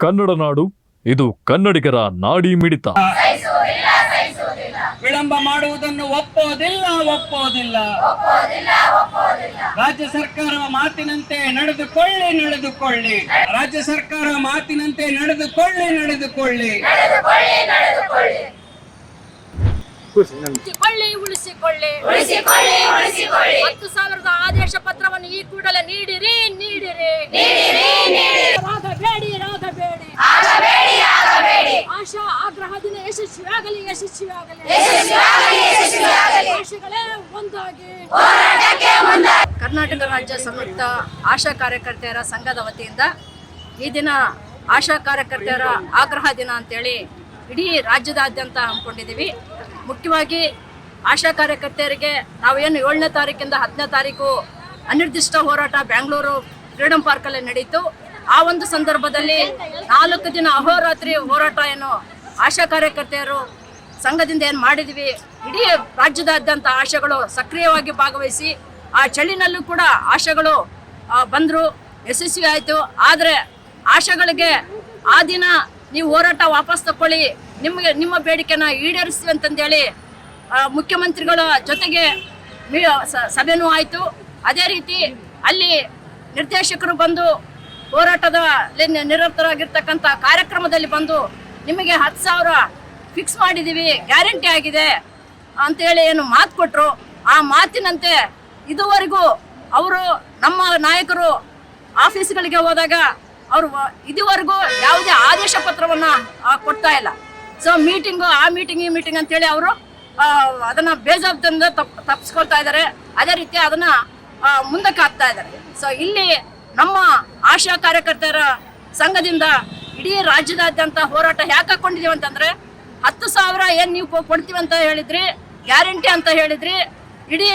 ಕನ್ನಡ ನಾಡು, ಇದು ಕನ್ನಡಿಗರ ನಾಡಿ ಮಿಡಿತ. ವಿಳಂಬ ಮಾಡುವುದನ್ನು ಒಪ್ಪೋದಿಲ್ಲ. ರಾಜ್ಯ ಸರ್ಕಾರ ಮಾತಿನಂತೆ ನಡೆದುಕೊಳ್ಳಿ. ರಾಜ್ಯ ಸರ್ಕಾರ ಮಾತಿನಂತೆ ನಡೆದುಕೊಳ್ಳಿ. ಉಳಿಸಿಕೊಳ್ಳಿ 10,000 ಆದೇಶ ಪತ್ರವನ್ನು ಈ ಕೂಡಲೇ ನೀಡಿರಿ. ರಾಗಬೇಡಿ. ಆಶಾ ಆಗ್ರಹ ದಿನ ಯಶಸ್ವಿಯಾಗಲಿ. ಆಶೆಗಳೇ ಒಂದಾಗಿ. ಕರ್ನಾಟಕ ರಾಜ್ಯ ಸಂಯುಕ್ತ ಆಶಾ ಕಾರ್ಯಕರ್ತೆಯರ ಸಂಘದ ವತಿಯಿಂದ ಈ ದಿನ ಆಶಾ ಕಾರ್ಯಕರ್ತೆಯರ ಆಗ್ರಹ ದಿನ ಅಂತೇಳಿ ಇಡೀ ರಾಜ್ಯದಾದ್ಯಂತ ಹಮ್ಮಿಕೊಂಡಿದ್ದೀವಿ. ಮುಖ್ಯವಾಗಿ ಆಶಾ ಕಾರ್ಯಕರ್ತೆಯರಿಗೆ ನಾವೇನು 7ನೇ ತಾರೀಕಿಂದ 10ನೇ ತಾರೀಕು ಅನಿರ್ದಿಷ್ಟ ಹೋರಾಟ ಬೆಂಗಳೂರು ಫ್ರೀಡಂ ಪಾರ್ಕಲ್ಲಿ ನಡೀತು. ಆ ಒಂದು ಸಂದರ್ಭದಲ್ಲಿ 4 ದಿನ ಅಹೋರಾತ್ರಿ ಹೋರಾಟ ಏನು ಆಶಾ ಕಾರ್ಯಕರ್ತೆಯರು ಸಂಘದಿಂದ ಏನು ಮಾಡಿದ್ವಿ, ಇಡೀ ರಾಜ್ಯದಾದ್ಯಂತ ಆಶಾಗಳು ಸಕ್ರಿಯವಾಗಿ ಭಾಗವಹಿಸಿ ಆ ಚಳಿನಲ್ಲೂ ಕೂಡ ಆಶಾಗಳು ಬಂದರು, ಯಶಸ್ವಿ ಆಯಿತು. ಆದರೆ ಆಶಾಗಳಿಗೆ ಆ ದಿನ ನೀವು ಹೋರಾಟ ವಾಪಸ್ ತಗೊಳ್ಳಿ, ನಿಮ್ಮ ಬೇಡಿಕೆನ ಈಡೇರಿಸ್ತೀವಿ ಅಂತಂದೇಳಿ ಮುಖ್ಯಮಂತ್ರಿಗಳ ಜೊತೆಗೆ ಸಭೆನೂ ಆಯಿತು. ಅದೇ ರೀತಿ ಅಲ್ಲಿ ನಿರ್ದೇಶಕರು ಬಂದು ಹೋರಾಟದ ನಿರತರಾಗಿರ್ತಕ್ಕಂಥ ಕಾರ್ಯಕ್ರಮದಲ್ಲಿ ಬಂದು ನಿಮಗೆ 10,000 ಫಿಕ್ಸ್ ಮಾಡಿದ್ದೀವಿ, ಗ್ಯಾರಂಟಿ ಆಗಿದೆ ಅಂತೇಳಿ ಏನು ಮಾತು ಕೊಟ್ಟರು. ಆ ಮಾತಿನಂತೆ ಇದುವರೆಗೂ ಅವರು ನಮ್ಮ ನಾಯಕರು ಆಫೀಸ್ಗಳಿಗೆ ಹೋದಾಗ ಅವರು ಇದುವರೆಗೂ ಯಾವುದೇ ಆದೇಶ ಪತ್ರವನ್ನು ಕೊಡ್ತಾ ಇಲ್ಲ. ಸೊ ಈ ಮೀಟಿಂಗ್ ಅಂತೇಳಿ ಅವರು ಅದನ್ನು ಬೇಜವಾಬ್ದಾರಿಯಿಂದ ತಪ್ಪಿಸ್ಕೊಳ್ತಾ ಇದ್ದಾರೆ. ಅದೇ ರೀತಿ ಅದನ್ನು ಮುಂದಕ್ಕೆ ಹಾಕ್ತಾ ಇದ್ದಾರೆ. ಸೊ ಇಲ್ಲಿ ನಮ್ಮ ಆಶಾ ಕಾರ್ಯಕರ್ತರ ಸಂಘದಿಂದ ಇಡೀ ರಾಜ್ಯದಾದ್ಯಂತ ಹೋರಾಟ ಯಾಕೆ ಹಾಕೊಂಡಿದ್ದೀವಿ ಅಂತಂದರೆ 10,000 ಏನು ನೀವು ಕೊಡ್ತೀವಿ ಅಂತ ಹೇಳಿದ್ರಿ, ಗ್ಯಾರಂಟಿ ಅಂತ ಹೇಳಿದ್ರಿ. ಇಡೀ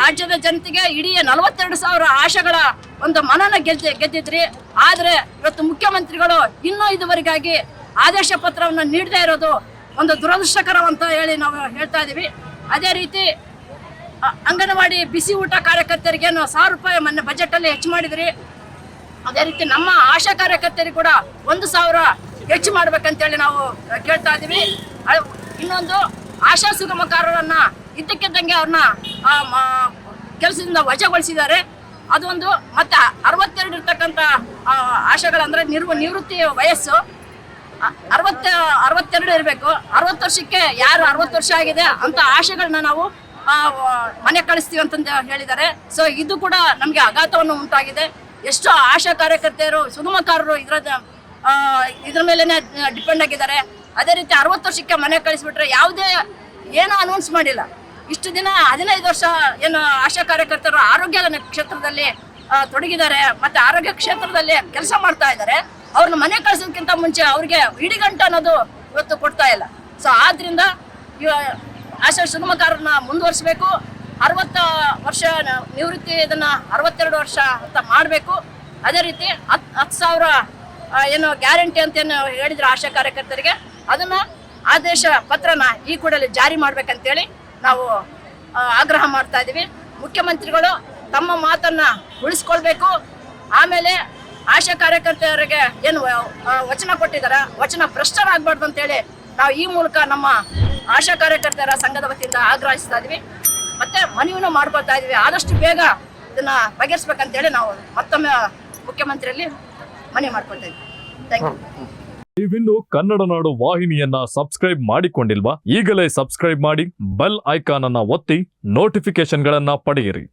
ರಾಜ್ಯದ ಜನತೆಗೆ ಇಡೀ 42,000 ಆಶಾಗಳ ಒಂದು ಮನನ ಗೆದ್ದಿದ್ರಿ. ಆದರೆ ಇವತ್ತು ಮುಖ್ಯಮಂತ್ರಿಗಳು ಇನ್ನೂ ಇದುವರೆಗಾಗಿ ಆದೇಶ ಪತ್ರವನ್ನು ನೀಡದೇ ಇರೋದು ಒಂದು ದುರದೃಷ್ಟಕರವಂತ ಹೇಳಿ ನಾವು ಹೇಳ್ತಾ ಇದ್ದೀವಿ. ಅದೇ ರೀತಿ ಅಂಗನವಾಡಿ ಬಿಸಿ ಊಟ ಕಾರ್ಯಕರ್ತರಿಗೆ 1,000 ರೂಪಾಯಿ ಮೊನ್ನೆ ಬಜೆಟಲ್ಲಿ ಹೆಚ್ಚು ಮಾಡಿದ್ರಿ. ಅದೇ ರೀತಿ ನಮ್ಮ ಆಶಾ ಕಾರ್ಯಕರ್ತರಿಗೆ ಕೂಡ 1,000 ಹೆಚ್ಚು ಮಾಡ್ಬೇಕಂತೇಳಿ ನಾವು ಕೇಳ್ತಾ ಇದ್ದೀವಿ. ಇನ್ನೊಂದು ಆಶಾ ಸುಗಮಕಾರರನ್ನ ಇದ್ದಕ್ಕಿದ್ದಂಗೆ ಅವ್ರನ್ನ ಕೆಲಸದಿಂದ ವಜಾಗೊಳಿಸಿದ್ದಾರೆ. ಅದೊಂದು ಮತ್ತೆ 62 ಇರ್ತಕ್ಕಂಥ ಆಶಾಗಳಂದ್ರೆ ನಿವೃತ್ತಿ ವಯಸ್ಸು 62 ಇರಬೇಕು. 60 ವರ್ಷಕ್ಕೆ ಯಾರು 60 ವರ್ಷ ಆಗಿದೆ ಅಂತ ಆಶೆಗಳನ್ನ ನಾವು ಮನೆ ಕಳಿಸ್ತೀವಿ ಅಂತಂದು ಹೇಳಿದ್ದಾರೆ. ಸೊ ಇದು ಕೂಡ ನಮಗೆ ಆಘಾತವನ್ನು ಉಂಟಾಗಿದೆ. ಎಷ್ಟೋ ಆಶಾ ಕಾರ್ಯಕರ್ತೆಯರು ಸುಗಮಕಾರರು ಇದ್ರ ಮೇಲೆ ಡಿಪೆಂಡ್ ಆಗಿದ್ದಾರೆ. ಅದೇ ರೀತಿ 60 ವರ್ಷಕ್ಕೆ ಮನೆ ಕಳಿಸ್ಬಿಟ್ರೆ ಏನೂ ಅನೌನ್ಸ್ ಮಾಡಿಲ್ಲ. ಇಷ್ಟು ದಿನ 15 ವರ್ಷ ಏನು ಆಶಾ ಕಾರ್ಯಕರ್ತರು ಆರೋಗ್ಯ ಕ್ಷೇತ್ರದಲ್ಲಿ ತೊಡಗಿದ್ದಾರೆ, ಮತ್ತೆ ಆರೋಗ್ಯ ಕ್ಷೇತ್ರದಲ್ಲಿ ಕೆಲಸ ಮಾಡ್ತಾ ಇದ್ದಾರೆ. ಅವ್ರನ್ನ ಮನೆ ಕಳಿಸೋದಕ್ಕಿಂತ ಮುಂಚೆ ಅವ್ರಿಗೆ ಇಡಿಗಂಟ ಅನ್ನೋದು ಇವತ್ತು ಕೊಡ್ತಾ ಇಲ್ಲ. ಸೊ ಆದ್ರಿಂದ ಆಶಾ ಸುಗಮಕಾರರನ್ನ ಮುಂದುವರಿಸಬೇಕು. 60 ವರ್ಷ ನಿವೃತ್ತಿ ಇದನ್ನ 62 ವರ್ಷ ಅಂತ ಮಾಡಬೇಕು. ಅದೇ ರೀತಿ 10,000 ಏನು ಗ್ಯಾರಂಟಿ ಅಂತ ಏನು ಹೇಳಿದ್ರು ಆಶಾ ಕಾರ್ಯಕರ್ತರಿಗೆ, ಅದನ್ನ ಆದೇಶ ಪತ್ರನ ಈ ಕೂಡಲೇ ಜಾರಿ ಮಾಡ್ಬೇಕಂತೇಳಿ ನಾವು ಆಗ್ರಹ ಮಾಡ್ತಾ ಇದ್ದೀವಿ. ಮುಖ್ಯಮಂತ್ರಿಗಳು ತಮ್ಮ ಮಾತನ್ನ ಉಳಿಸ್ಕೊಳ್ಬೇಕು. ಆಮೇಲೆ ಆಶಾ ಕಾರ್ಯಕರ್ತರಿಗೆ ಏನು ವಚನ ಕೊಟ್ಟಿದ್ದಾರೆ, ವಚನ ಭ್ರಷ್ಟರಾಗಬಾರ್ದು ಅಂತೇಳಿ ನಾವು ಈ ಮೂಲಕ ನಮ್ಮ ಆಶಾ ಕಾರ್ಯಕರ್ತರ ಸಂಘದ ವತಿಯಿಂದ ಆಗ್ರಹಿಸ್ತಾ ಇದ್ವಿ. ಮತ್ತೆ ಮನವಿಯನ್ನು ಮಾಡ್ಕೊಳ್ತಾ ಇದೀವಿ, ಆದಷ್ಟು ಬೇಗ ಇದನ್ನ ಬಗೆಹರಿಸಬೇಕಂತೇಳಿ ನಾವು ಮತ್ತೊಮ್ಮೆ ಮುಖ್ಯಮಂತ್ರಿಯಲ್ಲಿ ಮನವಿ ಮಾಡ್ಕೊಳ್ತಾ ಇದ್ವಿ. Thank you. ನೀವಿನ್ನು ಕನ್ನಡ ನಾಡು ವಾಹಿನಿಯನ್ನ ಸಬ್ಸ್ಕ್ರೈಬ್ ಮಾಡಿಕೊಂಡಿಲ್ವಾ? ಈಗಲೇ ಸಬ್ಸ್ಕ್ರೈಬ್ ಮಾಡಿ, ಬೆಲ್ ಐಕಾನ್ ಅನ್ನ ಒತ್ತಿ ನೋಟಿಫಿಕೇಶನ್ಗಳನ್ನ ಪಡೆಯಿರಿ.